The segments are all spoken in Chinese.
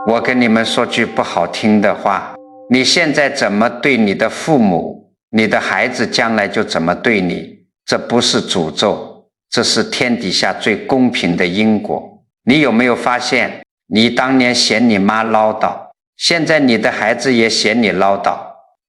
我跟你们说句不好听的话，你现在怎么对你的父母，你的孩子将来就怎么对你，这不是诅咒，这是天底下最公平的因果。你有没有发现，你当年嫌你妈唠叨，现在你的孩子也嫌你唠叨；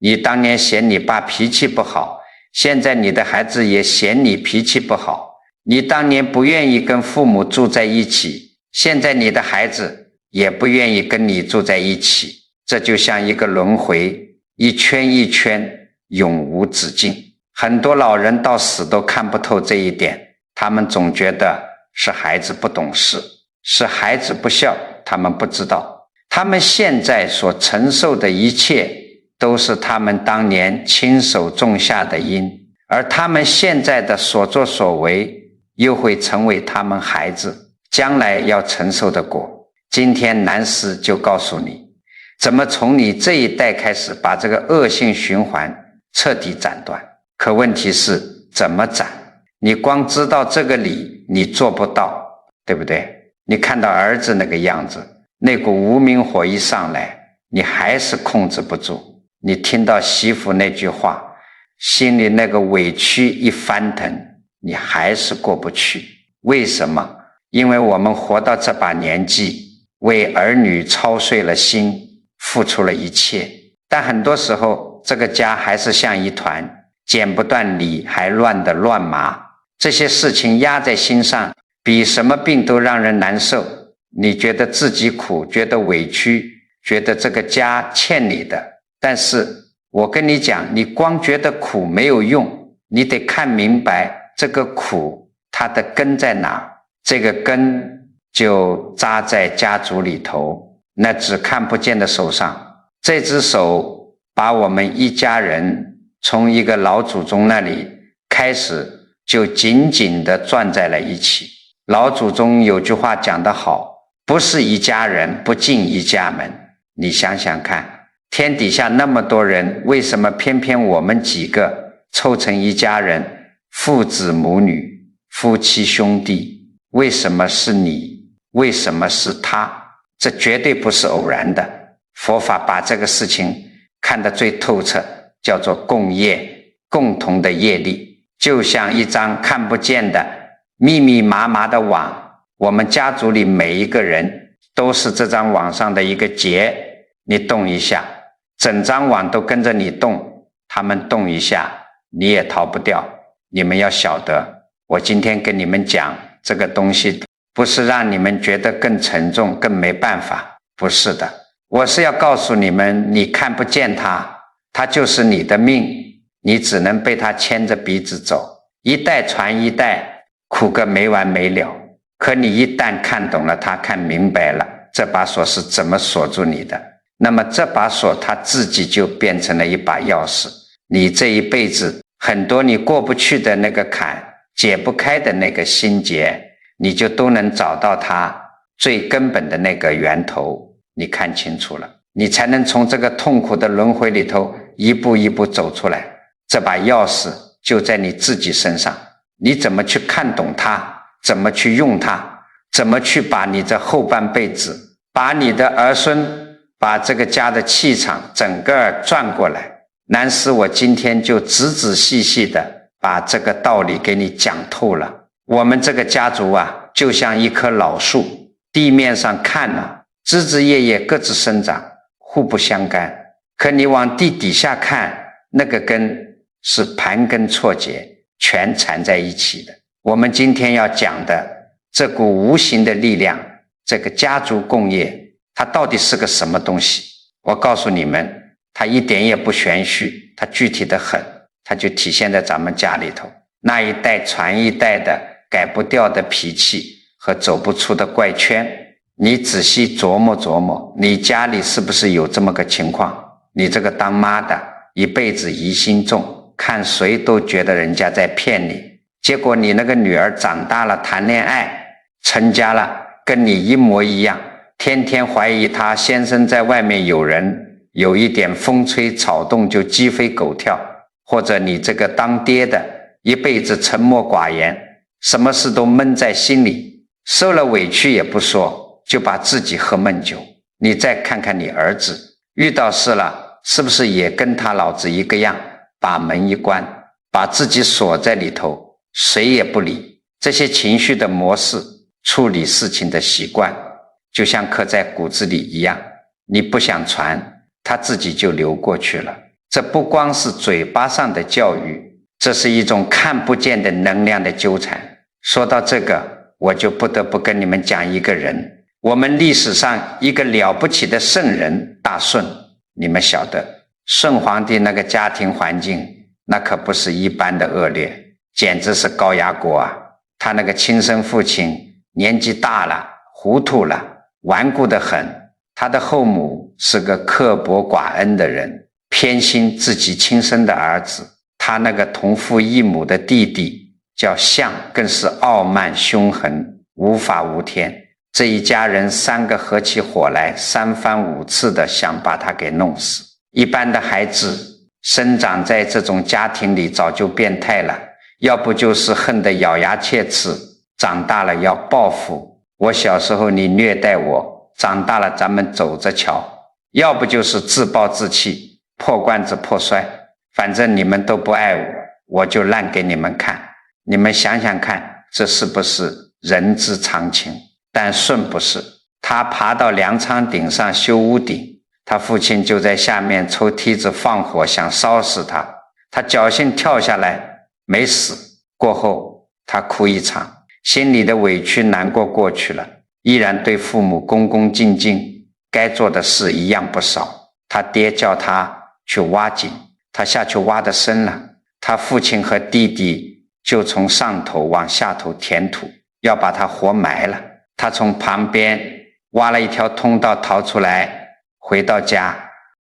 你当年嫌你爸脾气不好，现在你的孩子也嫌你脾气不好；你当年不愿意跟父母住在一起，现在你的孩子也不愿意跟你住在一起。这就像一个轮回，一圈一圈，永无止境。很多老人到死都看不透这一点，他们总觉得是孩子不懂事，是孩子不孝，他们不知道，他们现在所承受的一切都是他们当年亲手种下的因，而他们现在的所作所为又会成为他们孩子将来要承受的果。今天南师就告诉你，怎么从你这一代开始把这个恶性循环彻底斩断。可问题是怎么斩？你光知道这个理，你做不到，对不对？你看到儿子那个样子，那股无名火一上来，你还是控制不住。你听到媳妇那句话，心里那个委屈一翻腾，你还是过不去。为什么？因为我们活到这把年纪，为儿女操碎了心，付出了一切，但很多时候这个家还是像一团剪不断理还乱的乱麻。这些事情压在心上，比什么病都让人难受。你觉得自己苦，觉得委屈，觉得这个家欠你的，但是我跟你讲，你光觉得苦没有用，你得看明白这个苦它的根在哪。这个根就扎在家族里头，那只看不见的手上。这只手把我们一家人从一个老祖宗那里开始就紧紧地攥在了一起。老祖宗有句话讲得好，不是一家人不进一家门。你想想看，天底下那么多人，为什么偏偏我们几个凑成一家人，父子母女，夫妻兄弟，为什么是你？为什么是他？这绝对不是偶然的。佛法把这个事情看得最透彻，叫做共业，共同的业力。就像一张看不见的密密麻麻的网，我们家族里每一个人都是这张网上的一个结，你动一下，整张网都跟着你动，他们动一下，你也逃不掉。你们要晓得，我今天跟你们讲这个东西，不是让你们觉得更沉重更没办法，不是的，我是要告诉你们，你看不见它，它就是你的命，你只能被它牵着鼻子走，一代传一代，苦个没完没了。可你一旦看懂了它，看明白了这把锁是怎么锁住你的，那么这把锁它自己就变成了一把钥匙。你这一辈子很多你过不去的那个坎，解不开的那个心结，你就都能找到它最根本的那个源头。你看清楚了，你才能从这个痛苦的轮回里头一步一步走出来。这把钥匙就在你自己身上，你怎么去看懂它，怎么去用它，怎么去把你这后半辈子，把你的儿孙，把这个家的气场整个转过来。南师我今天就仔仔细细的把这个道理给你讲透了。我们这个家族啊，就像一棵老树，地面上看啊，枝枝叶叶各自生长，互不相干。可你往地底下看，那个根是盘根错节，全缠在一起的。我们今天要讲的这股无形的力量，这个家族共业，它到底是个什么东西？我告诉你们，它一点也不玄虚，它具体的很，它就体现在咱们家里头，那一代传一代的改不掉的脾气和走不出的怪圈。你仔细琢磨琢磨，你家里是不是有这么个情况？你这个当妈的一辈子疑心重，看谁都觉得人家在骗你，结果你那个女儿长大了，谈恋爱成家了，跟你一模一样，天天怀疑她先生在外面有人，有一点风吹草动就鸡飞狗跳。或者你这个当爹的一辈子沉默寡言，什么事都闷在心里，受了委屈也不说，就把自己喝闷酒。你再看看你儿子，遇到事了，是不是也跟他老子一个样，把门一关，把自己锁在里头，谁也不理。这些情绪的模式，处理事情的习惯，就像刻在骨子里一样，你不想传，他自己就流过去了。这不光是嘴巴上的教育，这是一种看不见的能量的纠缠。说到这个，我就不得不跟你们讲一个人，我们历史上一个了不起的圣人大舜。你们晓得舜皇帝那个家庭环境，那可不是一般的恶劣，简直是高压锅啊。他那个亲生父亲年纪大了，糊涂了，顽固得很。他的后母是个刻薄寡恩的人，偏心自己亲生的儿子。他那个同父异母的弟弟叫象，更是傲慢凶狠，无法无天。这一家人三个合起伙来，三番五次的想把他给弄死。一般的孩子生长在这种家庭里早就变态了，要不就是恨得咬牙切齿，长大了要报复，我小时候你虐待我，长大了咱们走着瞧。要不就是自暴自弃，破罐子破摔，反正你们都不爱我，我就烂给你们看。你们想想看，这是不是人之常情？但舜不是，他爬到粮仓顶上修屋顶，他父亲就在下面抽梯子放火想烧死他，他侥幸跳下来没死。过后他哭一场，心里的委屈难过过去了，依然对父母恭恭敬敬，该做的事一样不少。他爹叫他去挖井，他下去挖得深了，他父亲和弟弟就从上头往下头填土，要把他活埋了。他从旁边挖了一条通道逃出来，回到家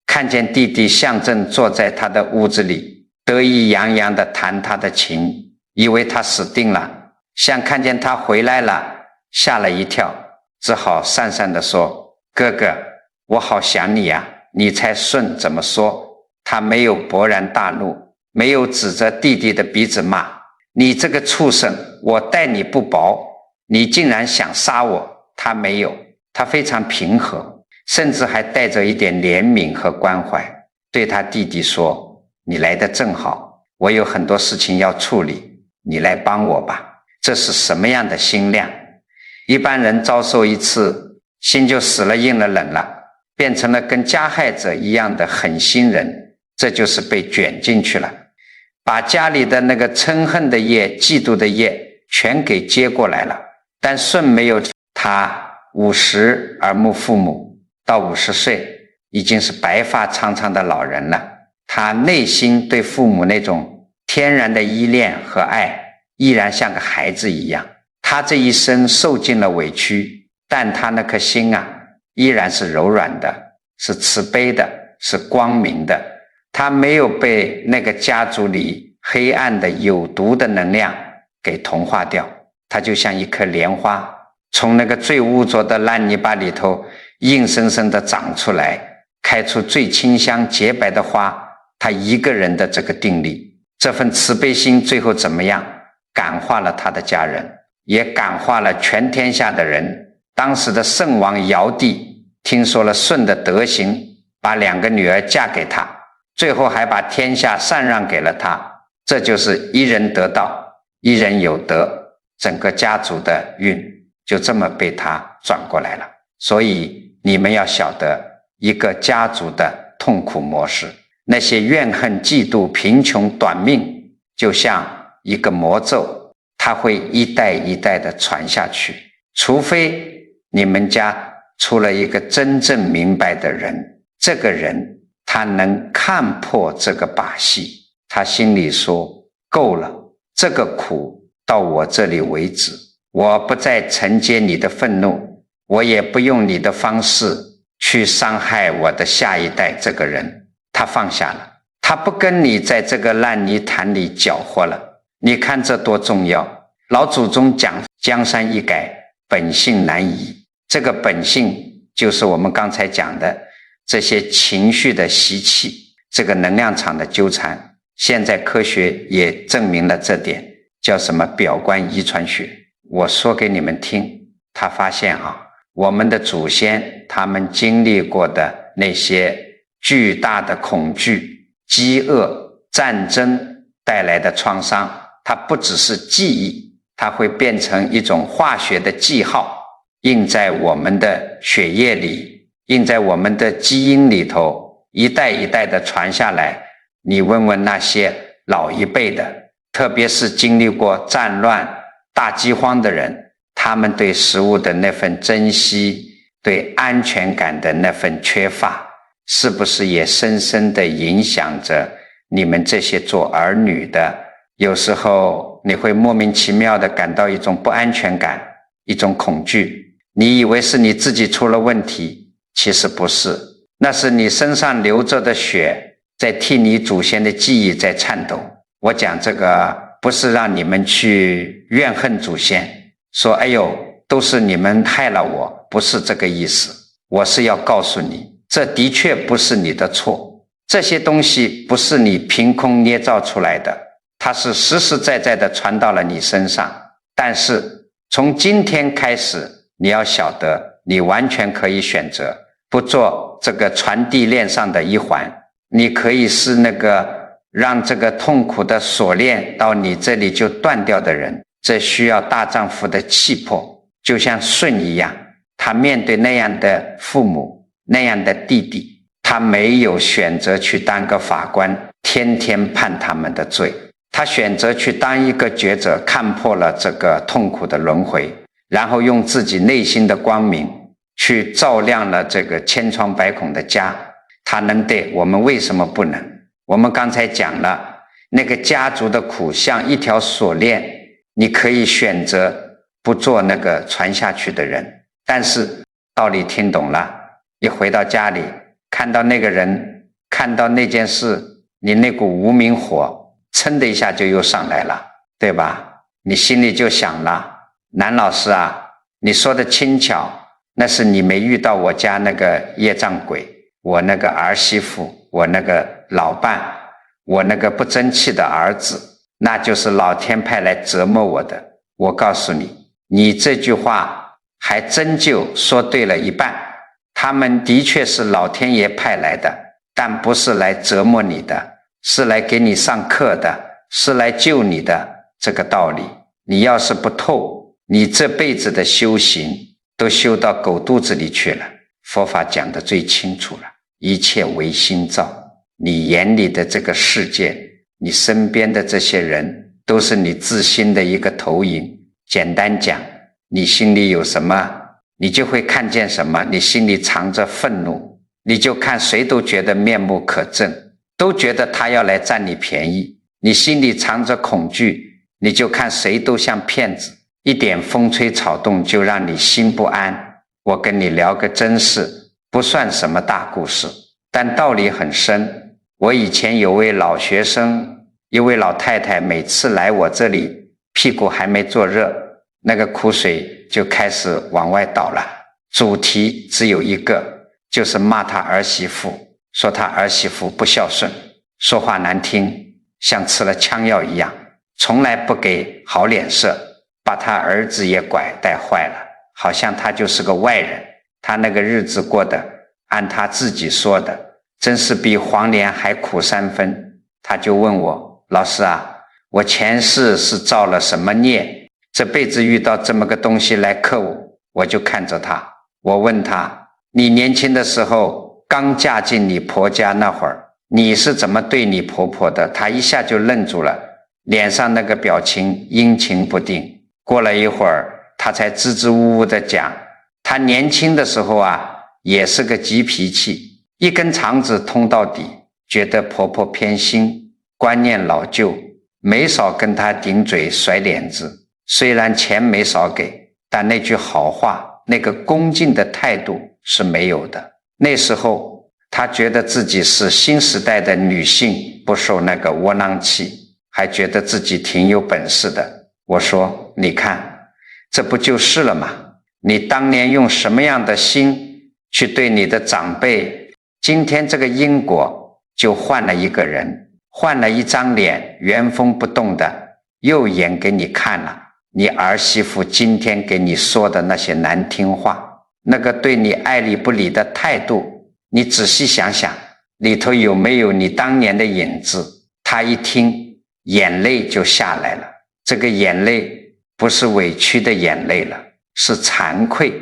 看见弟弟象正坐在他的屋子里，得意洋洋地弹他的琴，以为他死定了。象看见他回来了，吓了一跳，只好讪讪地说：哥哥，我好想你啊。你猜舜怎么说？他没有勃然大怒，没有指着弟弟的鼻子骂：你这个畜生，我待你不薄，你竟然想杀我。他没有，他非常平和，甚至还带着一点怜悯和关怀，对他弟弟说：你来得正好，我有很多事情要处理，你来帮我吧。这是什么样的心量？一般人遭受一次，心就死了硬了冷了，变成了跟加害者一样的狠心人，这就是被卷进去了，把家里的那个嗔恨的业、嫉妒的业全给接过来了。但舜没有，他50耳目父母，到50岁已经是白发苍苍的老人了。他内心对父母那种天然的依恋和爱，依然像个孩子一样。他这一生受尽了委屈，但他那颗心啊，依然是柔软的，是慈悲的，是光明的。他没有被那个家族里黑暗的有毒的能量给同化掉，他就像一颗莲花，从那个最污浊的烂泥巴里头硬生生的长出来，开出最清香洁白的花。他一个人的这个定力，这份慈悲心最后怎么样？感化了他的家人，也感化了全天下的人。当时的圣王尧帝听说了舜的德行，把2个女儿嫁给他，最后还把天下禅让给了他。这就是一人得道，一人有德，整个家族的运就这么被他转过来了。所以你们要晓得一个家族的痛苦模式，那些怨恨、嫉妒、贫穷、短命，就像一个魔咒，它会一代一代的传下去。除非你们家出了一个真正明白的人，这个人他能看破这个把戏，他心里说够了，这个苦到我这里为止，我不再承接你的愤怒，我也不用你的方式去伤害我的下一代。这个人他放下了，他不跟你在这个烂泥潭里搅和了。你看这多重要。老祖宗讲江山易改，本性难移。这个本性就是我们刚才讲的这些情绪的习气，这个能量场的纠缠。现在科学也证明了这点，叫什么表观遗传学。我说给你们听，他发现我们的祖先他们经历过的那些巨大的恐惧、饥饿、战争带来的创伤，它不只是记忆，它会变成一种化学的记号，印在我们的血液里，印在我们的基因里头，一代一代的传下来。你问问那些老一辈的，特别是经历过战乱、大饥荒的人，他们对食物的那份珍惜，对安全感的那份缺乏，是不是也深深地影响着你们这些做儿女的？有时候你会莫名其妙地感到一种不安全感，一种恐惧，你以为是你自己出了问题，其实不是，那是你身上流着的血在替你祖先的记忆在颤抖。我讲这个不是让你们去怨恨祖先，说哎呦都是你们害了我，不是这个意思。我是要告诉你，这的确不是你的错，这些东西不是你凭空捏造出来的，它是实实在在的传到了你身上。但是从今天开始，你要晓得，你完全可以选择不做这个传递链上的一环，你可以是那个让这个痛苦的锁链到你这里就断掉的人。这需要大丈夫的气魄，就像舜一样，他面对那样的父母，那样的弟弟，他没有选择去当个法官，天天判他们的罪，他选择去当一个觉者，看破了这个痛苦的轮回，然后用自己内心的光明去照亮了这个千疮百孔的家。他能对，我们为什么不能？我们刚才讲了，那个家族的苦像一条锁链，你可以选择不做那个传下去的人，但是道理听懂了，一回到家里看到那个人，看到那件事，你那股无名火噌的一下就又上来了，对吧？你心里就想了，南老师啊，你说的轻巧，那是你没遇到我家那个业障鬼，我那个儿媳妇，我那个老伴，我那个不争气的儿子，那就是老天派来折磨我的。我告诉你，你这句话还真就说对了一半，他们的确是老天爷派来的，但不是来折磨你的，是来给你上课的，是来救你的。这个道理你要是不透，你这辈子的修行都修到狗肚子里去了。佛法讲得最清楚了，一切唯心造，你眼里的这个世界，你身边的这些人，都是你自心的一个投影。简单讲，你心里有什么，你就会看见什么。你心里藏着愤怒，你就看谁都觉得面目可憎，都觉得他要来占你便宜。你心里藏着恐惧，你就看谁都像骗子，一点风吹草动就让你心不安。我跟你聊个真事，不算什么大故事，但道理很深。我以前有位老学生，一位老太太，每次来我这里，屁股还没坐热，那个苦水就开始往外倒了。主题只有一个，就是骂他儿媳妇，说他儿媳妇不孝顺，说话难听，像吃了枪药一样，从来不给好脸色，把他儿子也拐带坏了，好像他就是个外人。他那个日子过得，按他自己说的，真是比黄连还苦3分。他就问我，老师啊，我前世是造了什么孽，这辈子遇到这么个东西来克我。我就看着他，我问他，你年轻的时候刚嫁进你婆家那会儿，你是怎么对你婆婆的？他一下就愣住了，脸上那个表情阴晴不定。过了一会儿，他才支支吾吾地讲，他年轻的时候啊，也是个急脾气，一根肠子通到底，觉得婆婆偏心，观念老旧，没少跟她顶嘴甩脸子。虽然钱没少给，但那句好话，那个恭敬的态度是没有的。那时候她觉得自己是新时代的女性，不受那个窝囊气，还觉得自己挺有本事的。我说，你看，这不就是了吗？你当年用什么样的心去对你的长辈，今天这个因果就换了一个人，换了一张脸，原封不动的又演给你看了。你儿媳妇今天给你说的那些难听话，那个对你爱理不理的态度，你仔细想想，里头有没有你当年的影子？他一听，眼泪就下来了。这个眼泪不是委屈的眼泪了，是惭愧，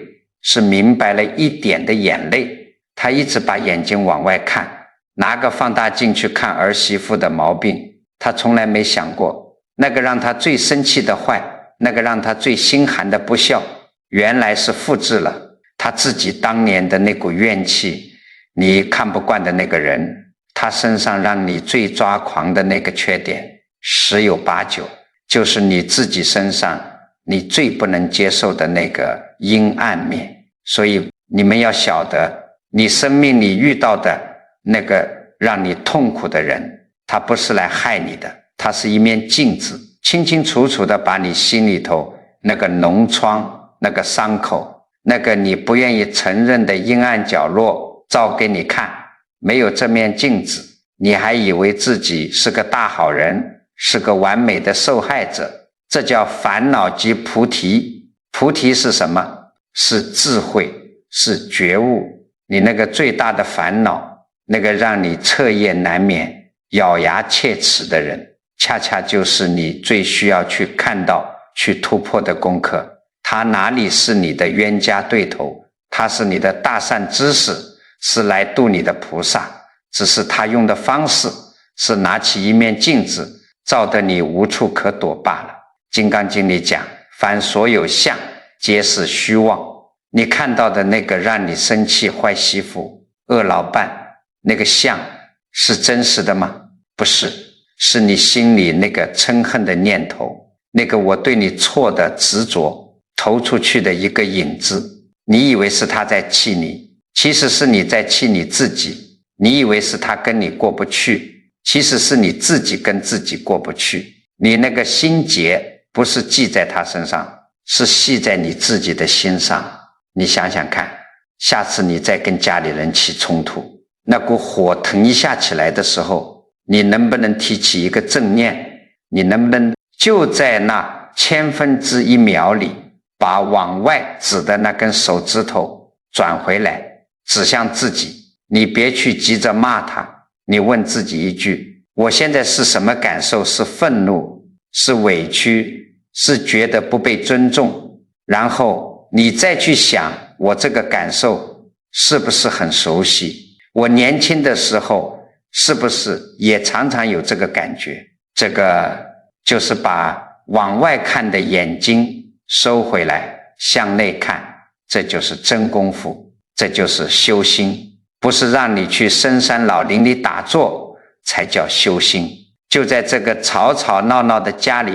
是明白了一点的眼泪。他一直把眼睛往外看，拿个放大镜去看儿媳妇的毛病，他从来没想过那个让他最生气的坏，那个让他最心寒的不孝，原来是复制了他自己当年的那股怨气。你看不惯的那个人，他身上让你最抓狂的那个缺点，十有八九就是你自己身上你最不能接受的那个阴暗面。所以你们要晓得，你生命里遇到的那个让你痛苦的人，他不是来害你的，他是一面镜子，清清楚楚地把你心里头那个脓疮，那个伤口，那个你不愿意承认的阴暗角落照给你看。没有这面镜子，你还以为自己是个大好人，是个完美的受害者，这叫烦恼即菩提。菩提是什么？是智慧，是觉悟。你那个最大的烦恼，那个让你彻夜难眠咬牙切齿的人，恰恰就是你最需要去看到去突破的功课。他哪里是你的冤家对头，他是你的大善知识，是来度你的菩萨，只是他用的方式是拿起一面镜子照得你无处可躲罢了。金刚经里讲，凡所有相皆是虚妄。你看到的那个让你生气坏媳妇恶老伴，那个相是真实的吗？不是，是你心里那个嗔恨的念头，那个我对你错的执着投出去的一个影子。你以为是他在气你，其实是你在气你自己。你以为是他跟你过不去，其实是你自己跟自己过不去。你那个心结不是系在他身上，是系在你自己的心上。你想想看，下次你再跟家里人起冲突，那股火腾一下起来的时候，你能不能提起一个正念？你能不能就在那1/1000秒里，把往外指的那根手指头转回来，指向自己？你别去急着骂他，你问自己一句，我现在是什么感受？是愤怒，是委屈，是觉得不被尊重？然后你再去想，我这个感受是不是很熟悉？我年轻的时候是不是也常常有这个感觉？这个就是把往外看的眼睛收回来，向内看，这就是真功夫，这就是修心。不是让你去深山老林里打坐才叫修心。就在这个吵吵闹闹的家里，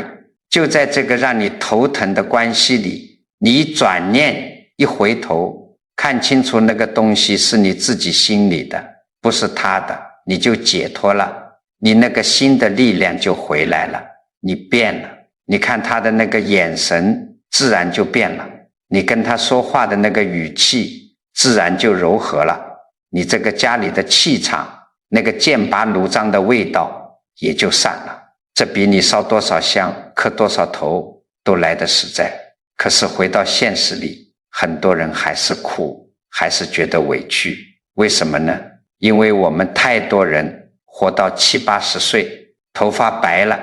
就在这个让你头疼的关系里，你一转念一回头，看清楚那个东西是你自己心里的，不是他的，你就解脱了，你那个心的力量就回来了，你变了。你看他的那个眼神自然就变了，你跟他说话的那个语气自然就柔和了，你这个家里的气场，那个剑拔弩张的味道也就散了。这比你烧多少香磕多少头都来得实在。可是回到现实里，很多人还是哭，还是觉得委屈。为什么呢？因为我们太多人活到70、80岁，头发白了，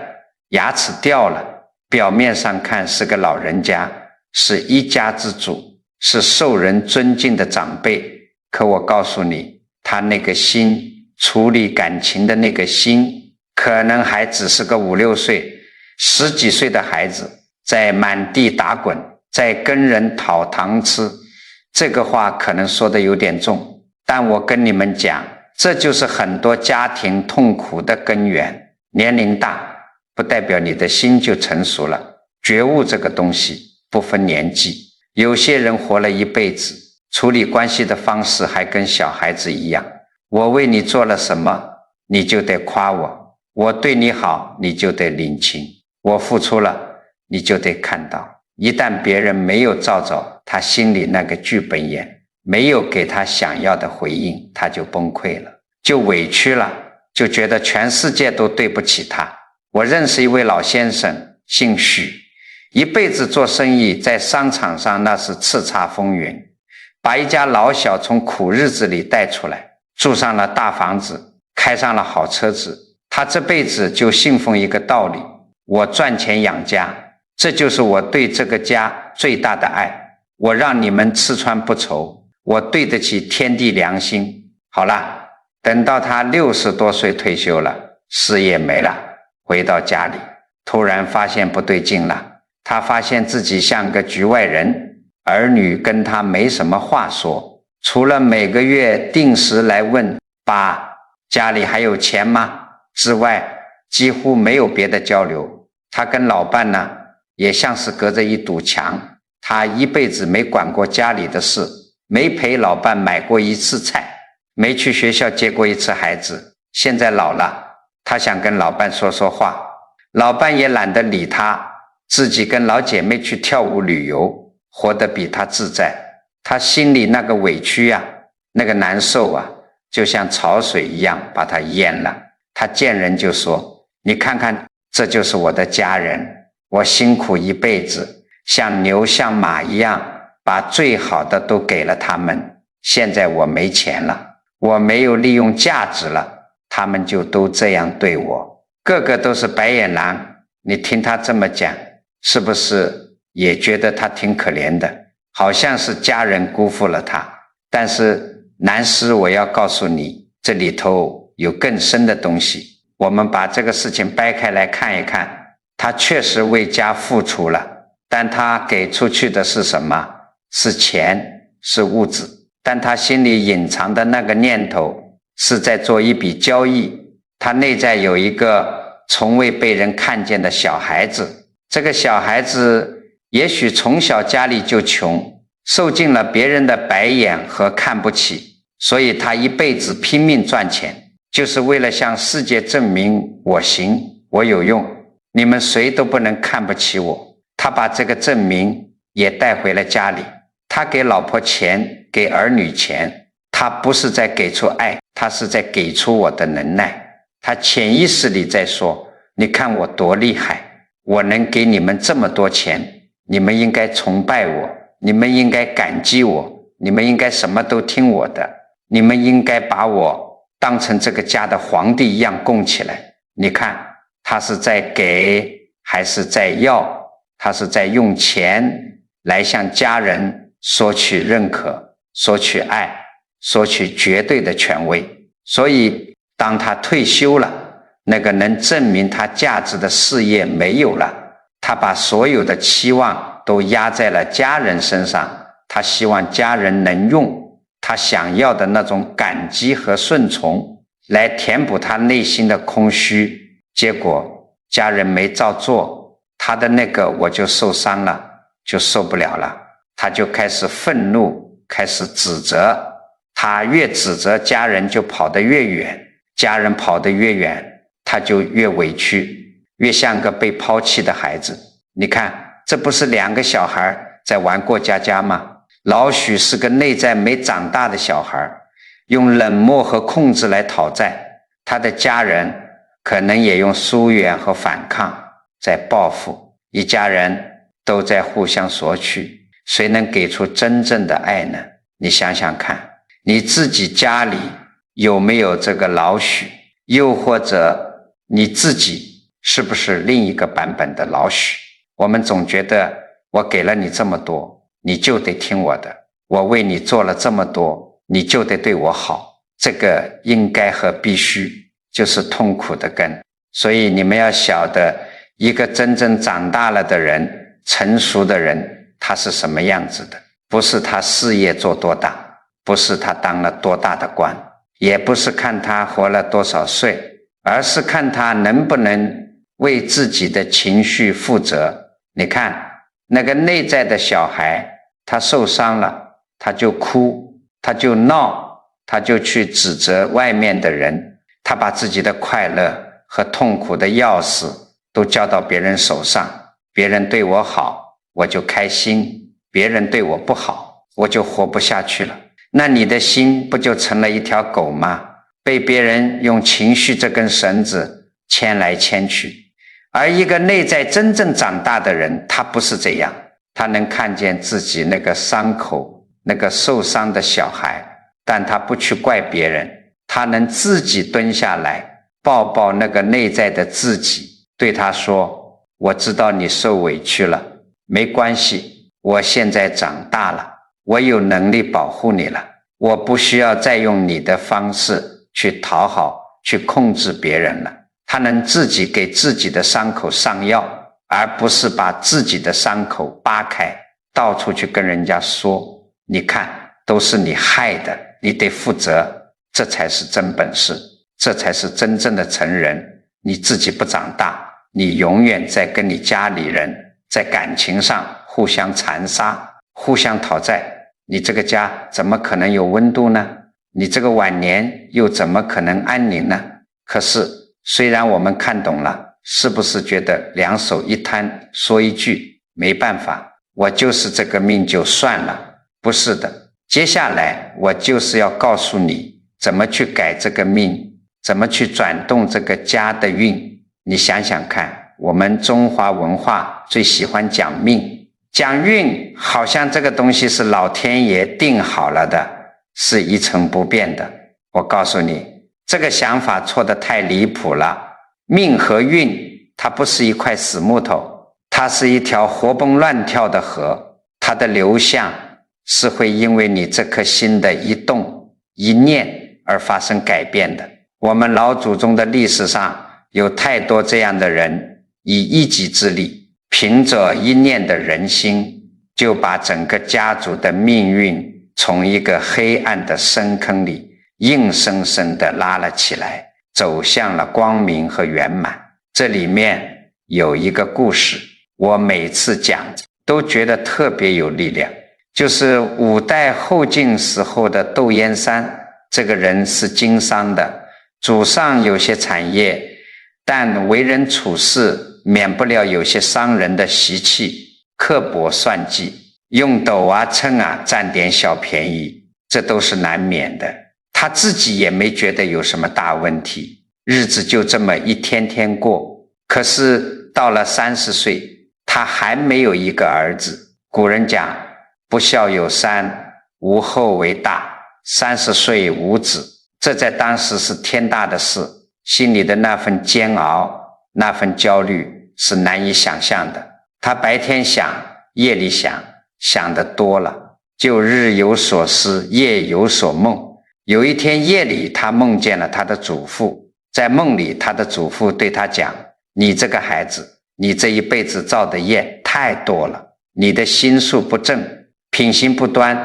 牙齿掉了，表面上看是个老人家，是一家之主，是受人尊敬的长辈。可我告诉你，他那个心，处理感情的那个心，可能还只是个5、6岁、10几岁的孩子，在满地打滚，在跟人讨糖吃。这个话可能说的有点重，但我跟你们讲，这就是很多家庭痛苦的根源。年龄大不代表你的心就成熟了，觉悟这个东西不分年纪。有些人活了一辈子，处理关系的方式还跟小孩子一样，我为你做了什么你就得夸我，我对你好你就得领情，我付出了你就得看到。一旦别人没有照着他心里那个剧本演，没有给他想要的回应，他就崩溃了，就委屈了，就觉得全世界都对不起他。我认识一位老先生，姓许，一辈子做生意，在商场上那是叱咤风云，把一家老小从苦日子里带出来，住上了大房子，开上了好车子。他这辈子就信奉一个道理，我赚钱养家，这就是我对这个家最大的爱。我让你们吃穿不愁，我对得起天地良心。好了，等到他60多岁退休了，事业没了，回到家里，突然发现不对劲了。他发现自己像个局外人，儿女跟他没什么话说，除了每个月定时来问爸家里还有钱吗之外，几乎没有别的交流。他跟老伴呢，也像是隔着一堵墙，他一辈子没管过家里的事，没陪老伴买过一次菜，没去学校接过一次孩子。现在老了，他想跟老伴说说话，老伴也懒得理他，自己跟老姐妹去跳舞旅游，活得比他自在。他心里那个委屈啊，那个难受啊，就像潮水一样把他淹了。他见人就说，你看看，这就是我的家人，我辛苦一辈子，像牛像马一样把最好的都给了他们，现在我没钱了，我没有利用价值了，他们就都这样对我，个个都是白眼狼。你听他这么讲，是不是也觉得他挺可怜的？好像是家人辜负了他。但是南师，我要告诉你，这里头有更深的东西。我们把这个事情掰开来看一看，他确实为家付出了，但他给出去的是什么？是钱，是物质。但他心里隐藏的那个念头是在做一笔交易。他内在有一个从未被人看见的小孩子，这个小孩子也许从小家里就穷，受尽了别人的白眼和看不起，所以他一辈子拼命赚钱，就是为了向世界证明我行，我有用，你们谁都不能看不起我。他把这个证明也带回了家里，他给老婆钱，给儿女钱，他不是在给出爱，他是在给出我的能耐。他潜意识里在说，你看我多厉害，我能给你们这么多钱，你们应该崇拜我，你们应该感激我，你们应该什么都听我的，你们应该把我当成这个家的皇帝一样供起来。你看他是在给还是在要？他是在用钱来向家人索取认可，索取爱，索取绝对的权威。所以当他退休了，那个能证明他价值的事业没有了，他把所有的期望都压在了家人身上，他希望家人能用他想要的那种感激和顺从来填补他内心的空虚，结果家人没照做，他的那个我就受伤了，就受不了了，他就开始愤怒，开始指责，他越指责家人就跑得越远，家人跑得越远，他就越委屈，越像个被抛弃的孩子。你看，这不是2个小孩在玩过家家吗？老许是个内在没长大的小孩，用冷漠和控制来讨债，他的家人可能也用疏远和反抗在报复，一家人都在互相索取，谁能给出真正的爱呢？你想想看，你自己家里有没有这个老许？又或者你自己是不是另一个版本的老许？我们总觉得我给了你这么多，你就得听我的，我为你做了这么多，你就得对我好，这个应该和必须就是痛苦的根。所以你们要晓得，一个真正长大了的人，成熟的人，他是什么样子的？不是他事业做多大，不是他当了多大的官，也不是看他活了多少岁，而是看他能不能为自己的情绪负责。你看那个内在的小孩，他受伤了，他就哭，他就闹，他就去指责外面的人，他把自己的快乐和痛苦的钥匙都交到别人手上，别人对我好我就开心，别人对我不好我就活不下去了。那你的心不就成了一条狗吗？被别人用情绪这根绳子牵来牵去。而一个内在真正长大的人，他不是这样，他能看见自己那个伤口那个受伤的小孩，但他不去怪别人，他能自己蹲下来抱抱那个内在的自己，对他说，我知道你受委屈了，没关系，我现在长大了，我有能力保护你了，我不需要再用你的方式去讨好，去控制别人了。他能自己给自己的伤口上药，而不是把自己的伤口扒开，到处去跟人家说，你看，都是你害的，你得负责。这才是真本事，这才是真正的成人。你自己不长大，你永远在跟你家里人在感情上互相残杀，互相讨债，你这个家怎么可能有温度呢？你这个晚年又怎么可能安宁呢？可是虽然我们看懂了，是不是觉得两手一摊，说一句没办法，我就是这个命就算了？不是的，接下来我就是要告诉你怎么去改这个命，怎么去转动这个家的运。你想想看，我们中华文化最喜欢讲命，讲运，好像这个东西是老天爷定好了的，是一成不变的。我告诉你，这个想法错得太离谱了。命和运，它不是一块死木头，它是一条活蹦乱跳的河，它的流向是会因为你这颗心的一动一念而发生改变的。我们老祖宗的历史上有太多这样的人，以一己之力，凭着一念的人心，就把整个家族的命运从一个黑暗的深坑里硬生生地拉了起来，走向了光明和圆满。这里面有一个故事，我每次讲都觉得特别有力量，就是五代后晋时候的窦燕山，这个人是经商的，祖上有些产业，但为人处事免不了有些商人的习气，刻薄算计，用斗啊秤啊占点小便宜，这都是难免的。他自己也没觉得有什么大问题，日子就这么一天天过。可是到了30岁，他还没有一个儿子。古人讲，不孝有三，无后为大，30岁无子，这在当时是天大的事，心里的那份煎熬，那份焦虑是难以想象的。他白天想，夜里想，想得多了，就日有所思，夜有所梦。有一天夜里，他梦见了他的祖父，在梦里他的祖父对他讲，你这个孩子，你这一辈子造的业太多了，你的心术不正，品行不端，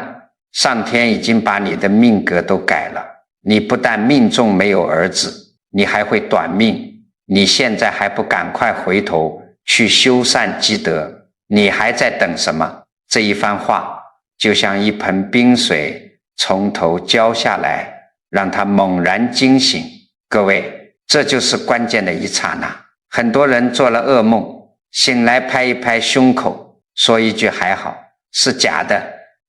上天已经把你的命格都改了，你不但命中没有儿子，你还会短命，你现在还不赶快回头去修善积德，你还在等什么？这一番话就像一盆冰水从头浇下来，让他猛然惊醒。各位，这就是关键的一刹那。很多人做了噩梦，醒来拍一拍胸口，说一句还好，是假的，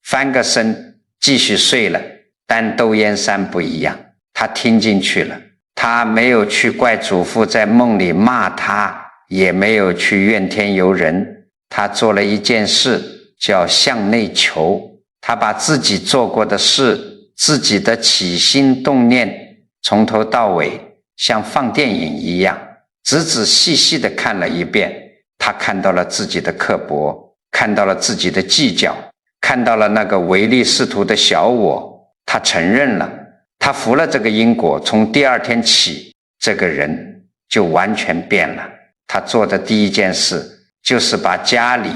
翻个身继续睡了。但窦燕山不一样，他听进去了，他没有去怪祖父在梦里骂他，也没有去怨天尤人，他做了一件事，叫向内求。他把自己做过的事，自己的起心动念，从头到尾像放电影一样仔仔细细地看了一遍。他看到了自己的刻薄，看到了自己的计较，看到了那个唯利是图的小我。他承认了，他服了这个因果。从第二天起，这个人就完全变了。他做的第一件事就是把家里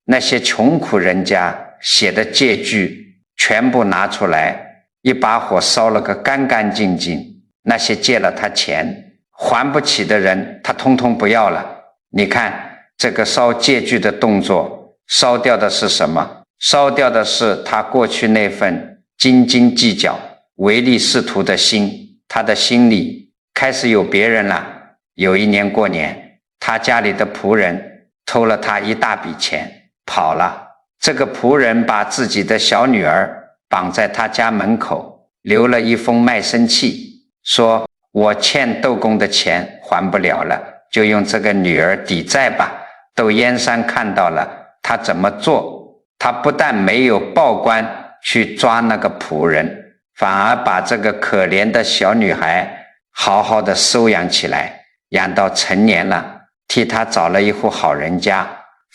那些穷苦人家写的借据全部拿出来，一把火烧了个干干净净。那些借了他钱还不起的人，他通通不要了。你看这个烧借据的动作，烧掉的是什么？烧掉的是他过去那份斤斤计较、唯利是图的心。他的心里开始有别人了。有一年过年，他家里的仆人偷了他一大笔钱跑了。这个仆人把自己的小女儿绑在他家门口，留了一封卖身契，说我欠窦公的钱还不了了，就用这个女儿抵债吧。窦燕山看到了他怎么做，他不但没有报官去抓那个仆人，反而把这个可怜的小女孩好好的收养起来，养到成年了，替她找了一户好人家，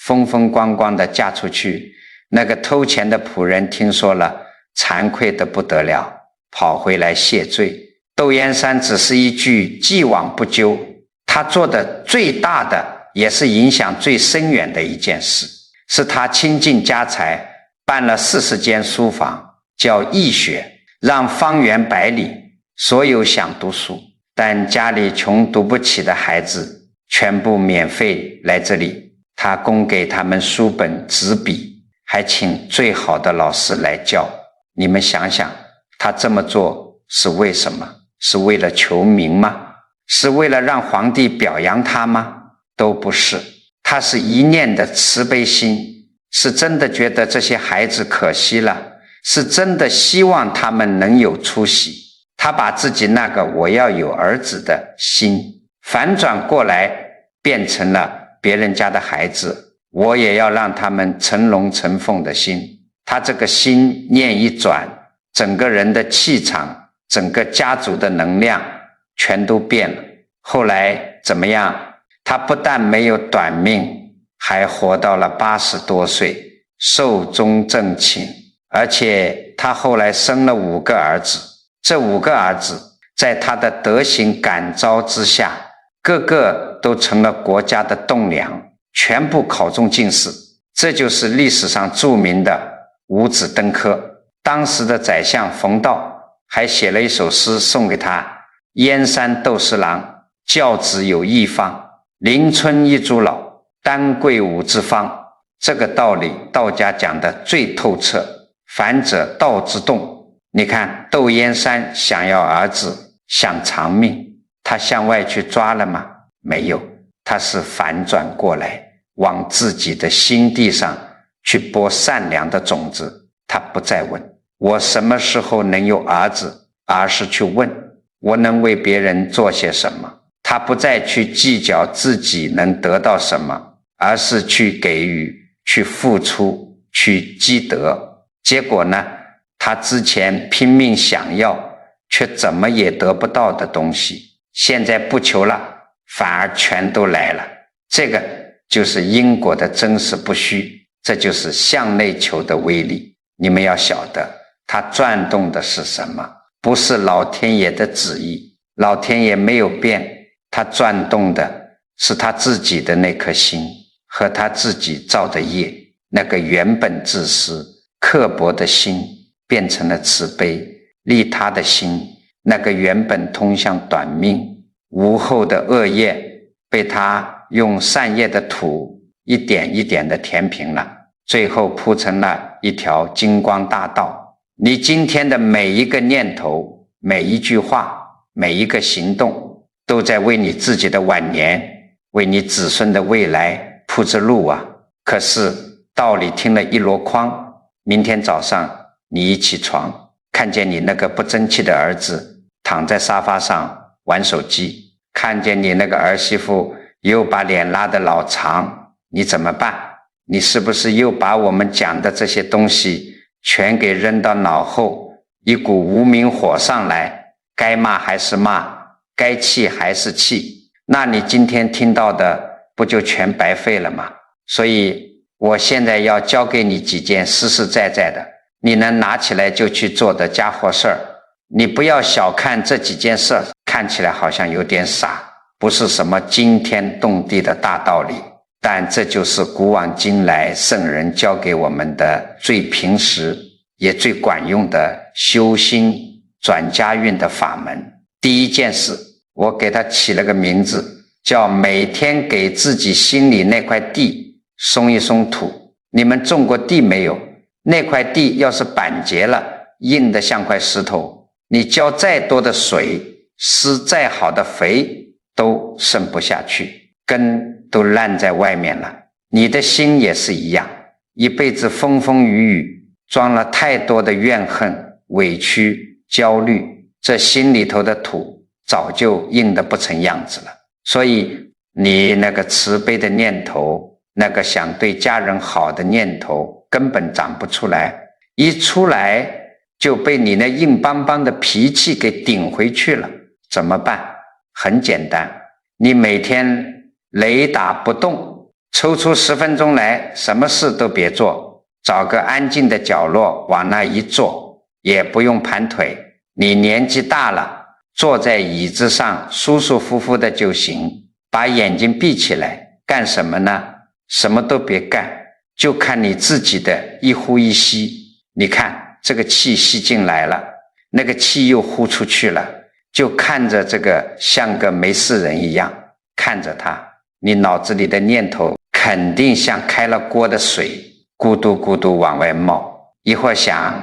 风风光光的嫁出去。那个偷钱的仆人听说了，惭愧得不得了，跑回来谢罪。窦燕山只是一句既往不咎，他做的最大的也是影响最深远的一件事，是他倾尽家财办了40间书房，叫义学，让方圆百里所有想读书但家里穷读不起的孩子全部免费来这里，他供给他们书本纸笔，还请最好的老师来教。你们想想，他这么做是为什么？是为了求名吗？是为了让皇帝表扬他吗？都不是，他是一念的慈悲心，是真的觉得这些孩子可惜了，是真的希望他们能有出息。他把自己那个我要有儿子的心反转过来，变成了别人家的孩子，我也要让他们成龙成凤的心。他这个心念一转，整个人的气场，整个家族的能量全都变了。后来怎么样？他不但没有短命，还活到了80多岁，寿终正寝。而且他后来生了5个儿子，这5个儿子在他的德行感召之下，个个都成了国家的栋梁，全部考中进士。这就是历史上著名的五子登科。当时的宰相冯道还写了一首诗送给他：燕山窦十郎，教子有一方，邻村一株老，丹桂五之方。这个道理道家讲的最透彻，反者道之动。你看窦燕山想要儿子，想长命，他向外去抓了吗？没有，他是反转过来，往自己的心地上去播善良的种子。他不再问我什么时候能有儿子，而是去问我能为别人做些什么。他不再去计较自己能得到什么，而是去给予，去付出，去积德。结果呢，他之前拼命想要却怎么也得不到的东西，现在不求了，反而全都来了。这个就是因果的真实不虚，这就是向内求的威力。你们要晓得，它转动的是什么？不是老天爷的旨意，老天爷没有变，它转动的是他自己的那颗心和他自己造的业。那个原本自私刻薄的心变成了慈悲利他的心，那个原本通向短命无后的恶业被他用善业的土一点一点的填平了，最后铺成了一条金光大道。你今天的每一个念头，每一句话，每一个行动，都在为你自己的晚年，为你子孙的未来铺着路啊。可是道理听了一箩筐，明天早上你一起床，看见你那个不争气的儿子躺在沙发上玩手机，看见你那个儿媳妇又把脸拉得老长，你怎么办？你是不是又把我们讲的这些东西全给扔到脑后，一股无名火上来，该骂还是骂，该气还是气，那你今天听到的不就全白费了吗？所以我现在要教给你几件实实在在的，你能拿起来就去做的家伙事儿。你不要小看这几件事，看起来好像有点傻，不是什么惊天动地的大道理，但这就是古往今来圣人教给我们的最平实也最管用的修心转家运的法门。第一件事，我给它起了个名字，叫每天给自己心里那块地松一松土。你们种过地没有？那块地要是板结了，硬得像块石头，你浇再多的水，施再好的肥，都渗不下去，根都烂在外面了。你的心也是一样，一辈子风风雨雨，装了太多的怨恨、委屈、焦虑，这心里头的土早就硬得不成样子了。所以你那个慈悲的念头，那个想对家人好的念头根本长不出来。一出来就被你那硬邦邦的脾气给顶回去了，怎么办？很简单，你每天雷打不动，抽出10分钟来，什么事都别做，找个安静的角落往那一坐，也不用盘腿，你年纪大了，坐在椅子上舒舒服服的就行，把眼睛闭起来，干什么呢？什么都别干，就看你自己的一呼一吸。你看这个气吸进来了，那个气又呼出去了，就看着这个像个没事人一样看着它，你脑子里的念头肯定像开了锅的水，咕嘟咕嘟往外冒。一会儿想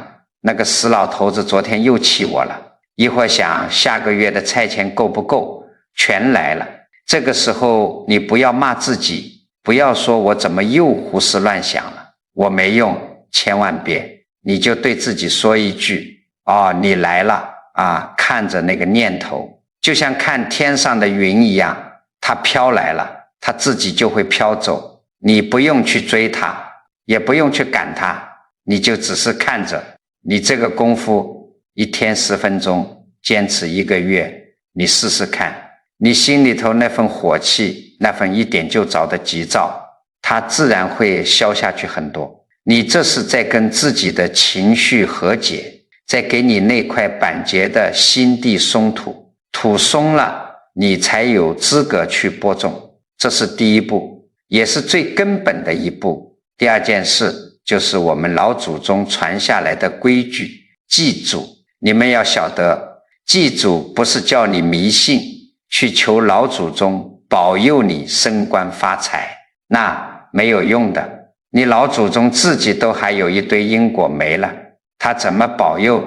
那个死老头子昨天又气我了，一会儿想下个月的菜钱够不够，全来了。这个时候你不要骂自己，不要说我怎么又胡思乱想了，我没用，千万别，你就对自己说一句，哦，你来了啊，看着那个念头，就像看天上的云一样，它飘来了，它自己就会飘走，你不用去追它，也不用去赶它，你就只是看着。你这个功夫一天10分钟，坚持1个月，你试试看，你心里头那份火气，那份一点就着的急躁，它自然会消下去很多。你这是在跟自己的情绪和解，在给你那块板结的心地松土，土松了，你才有资格去播种，这是第一步，也是最根本的一步。第二件事就是我们老祖宗传下来的规矩，祭祖。你们要晓得，祭祖不是叫你迷信，去求老祖宗保佑你升官发财，那没有用的。你老祖宗自己都还有一堆因果没了，他怎么保佑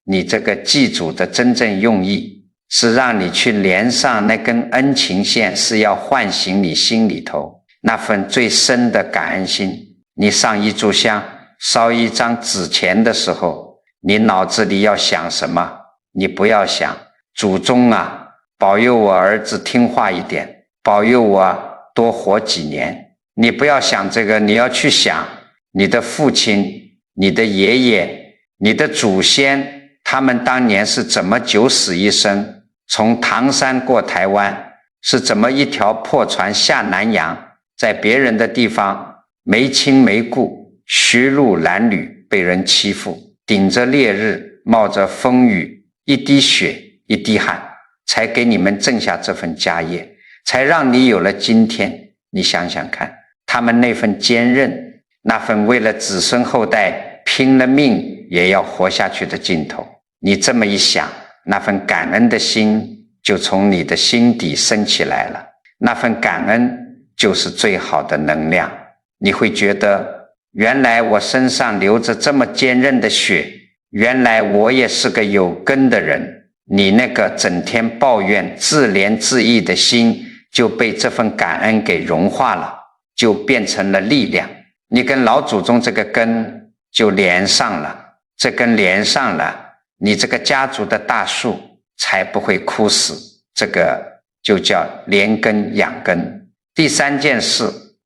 你？这个祭祖的真正用意是让你去连上那根恩情线，是要唤醒你心里头那份最深的感恩心。你上一炷香，烧一张纸钱的时候，你脑子里要想什么？你不要想祖宗啊，保佑我儿子听话一点，保佑我多活几年。你不要想这个，你要去想你的父亲、你的爷爷、你的祖先，他们当年是怎么九死一生，从唐山过台湾，是怎么一条破船下南洋，在别人的地方没亲没故，虚入褴褛，被人欺负，顶着烈日，冒着风雨，一滴血一滴汗，才给你们挣下这份家业，才让你有了今天。你想想看，他们那份坚韧，那份为了子孙后代拼了命也要活下去的劲头，你这么一想，那份感恩的心就从你的心底升起来了，那份感恩就是最好的能量。你会觉得，原来我身上流着这么坚韧的血，原来我也是个有根的人，你那个整天抱怨自怜自艾的心就被这份感恩给融化了，就变成了力量。你跟老祖宗这个根就连上了，这根连上了，你这个家族的大树才不会枯死，这个就叫连根养根。第三件事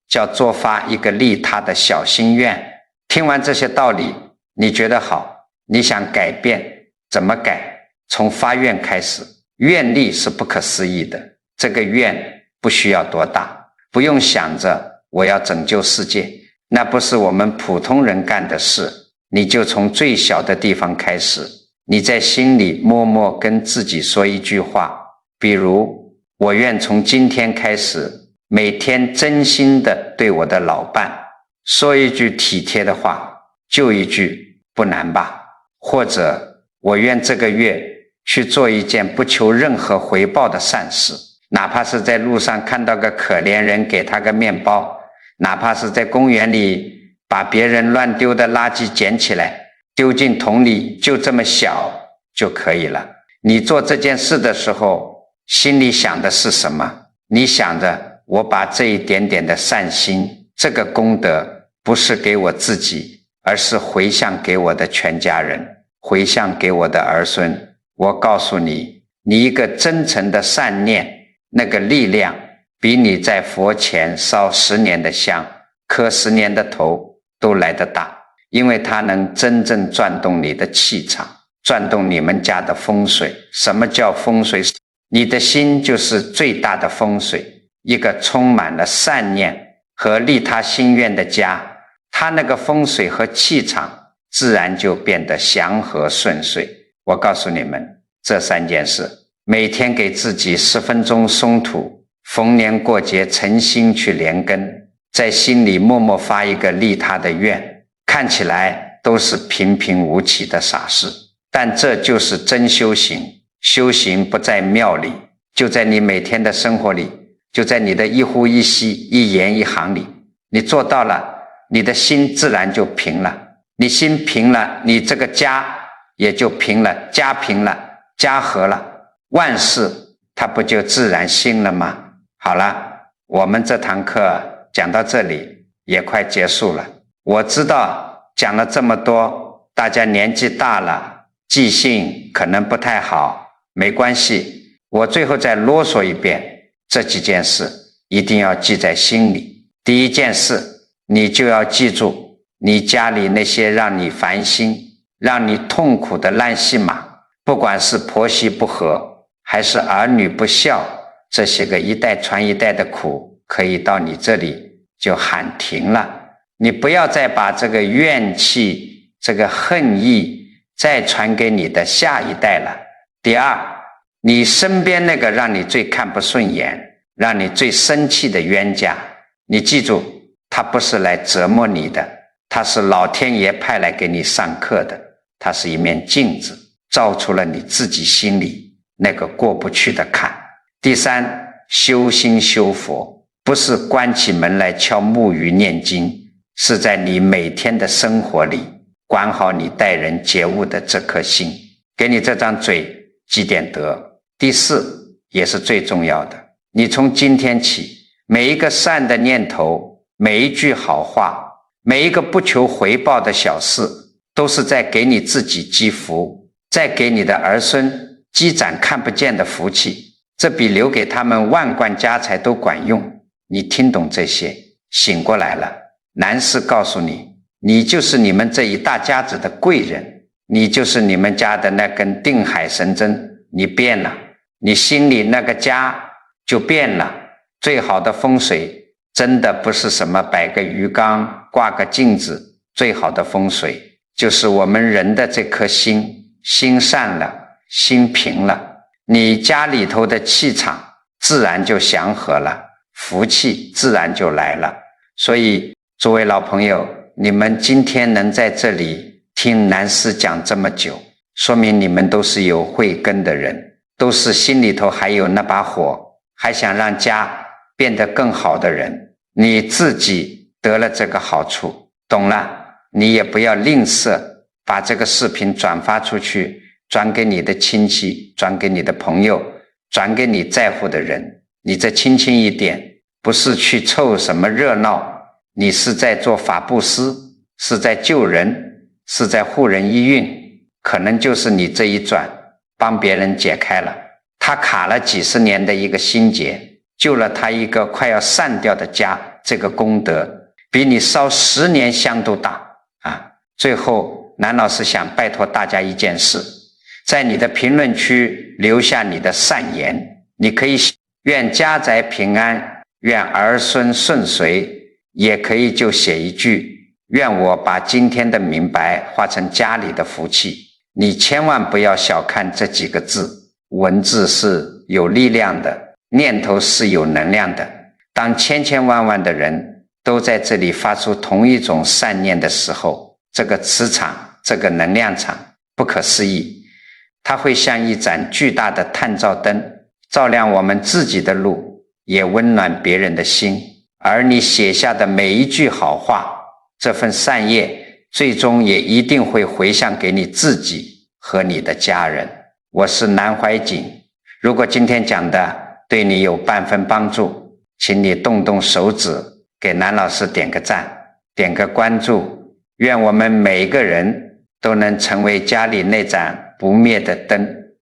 叫做发一个利他的小心愿。听完这些道理，你觉得好，你想改变，怎么改？从发愿开始，愿力是不可思议的，这个愿不需要多大，不用想着我要拯救世界，那不是我们普通人干的事。你就从最小的地方开始，你在心里默默跟自己说一句话，比如我愿从今天开始，每天真心的对我的老伴说一句体贴的话，就一句不难吧，或者我愿这个月去做一件不求任何回报的善事，哪怕是在路上看到个可怜人给他个面包，哪怕是在公园里把别人乱丢的垃圾捡起来丢进桶里，就这么小就可以了。你做这件事的时候，心里想的是什么？你想着我把这一点点的善心，这个功德不是给我自己，而是回向给我的全家人，回向给我的儿孙。我告诉你，你一个真诚的善念，那个力量比你在佛前烧10年的香，磕10年的头都来得大。因为它能真正转动你的气场，转动你们家的风水。什么叫风水？你的心就是最大的风水，一个充满了善念和利他心愿的家，它那个风水和气场自然就变得祥和顺遂。我告诉你们这3件事，每天给自己10分钟松土，逢年过节诚心去连根，在心里默默发一个利他的愿，看起来都是平平无奇的傻事，但这就是真修行。修行不在庙里，就在你每天的生活里，就在你的一呼一吸一言一行里，你做到了，你的心自然就平了，你心平了，你这个家也就平了，家平了，家和了，万事它不就自然兴了吗？好了，我们这堂课讲到这里也快结束了。我知道讲了这么多，大家年纪大了，记性可能不太好，没关系，我最后再啰嗦一遍，这几件事一定要记在心里。第一件事，你就要记住，你家里那些让你烦心、让你痛苦的烂戏码，不管是婆媳不和，还是儿女不孝，这些个一代传一代的苦，可以到你这里就喊停了。你不要再把这个怨气、这个恨意再传给你的下一代了。第二，你身边那个让你最看不顺眼、让你最生气的冤家，你记住，他不是来折磨你的，他是老天爷派来给你上课的，他是一面镜子，照出了你自己心里那个过不去的坎。第三，修心修佛，不是关起门来敲木鱼念经，是在你每天的生活里管好你待人接物的这颗心，给你这张嘴积点德。第四，也是最重要的，你从今天起，每一个善的念头，每一句好话，每一个不求回报的小事，都是在给你自己积福，在给你的儿孙积攒看不见的福气，这比留给他们万贯家财都管用。你听懂这些，醒过来了，南师告诉你，你就是你们这一大家子的贵人，你就是你们家的那根定海神针，你变了，你心里那个家就变了。最好的风水真的不是什么摆个鱼缸挂个镜子，最好的风水就是我们人的这颗心，心善了，心平了，你家里头的气场自然就祥和了，福气自然就来了。所以诸位老朋友，你们今天能在这里听南师讲这么久，说明你们都是有慧根的人，都是心里头还有那把火，还想让家变得更好的人。你自己得了这个好处，懂了，你也不要吝啬，把这个视频转发出去，转给你的亲戚，转给你的朋友，转给你在乎的人。你这轻轻一点，不是去凑什么热闹，你是在做法布施，是在救人，是在护人一运，可能就是你这一转帮别人解开了他卡了几十年的一个心结，救了他一个快要散掉的家，这个功德比你烧10年香都大啊！最后南老师想拜托大家一件事，在你的评论区留下你的善言，你可以愿家宅平安，愿儿孙顺遂，也可以就写一句愿我把今天的明白化成家里的福气。你千万不要小看这几个字，文字是有力量的，念头是有能量的。当千千万万的人都在这里发出同一种善念的时候，这个磁场，这个能量场不可思议，它会像一盏巨大的探照灯，照亮我们自己的路，也温暖别人的心。而你写下的每一句好话，这份善业最终也一定会回向给你自己和你的家人。我是南怀瑾，如果今天讲的对你有半分帮助，请你动动手指给南老师点个赞，点个关注。愿我们每一个人都能成为家里那盏不灭的灯。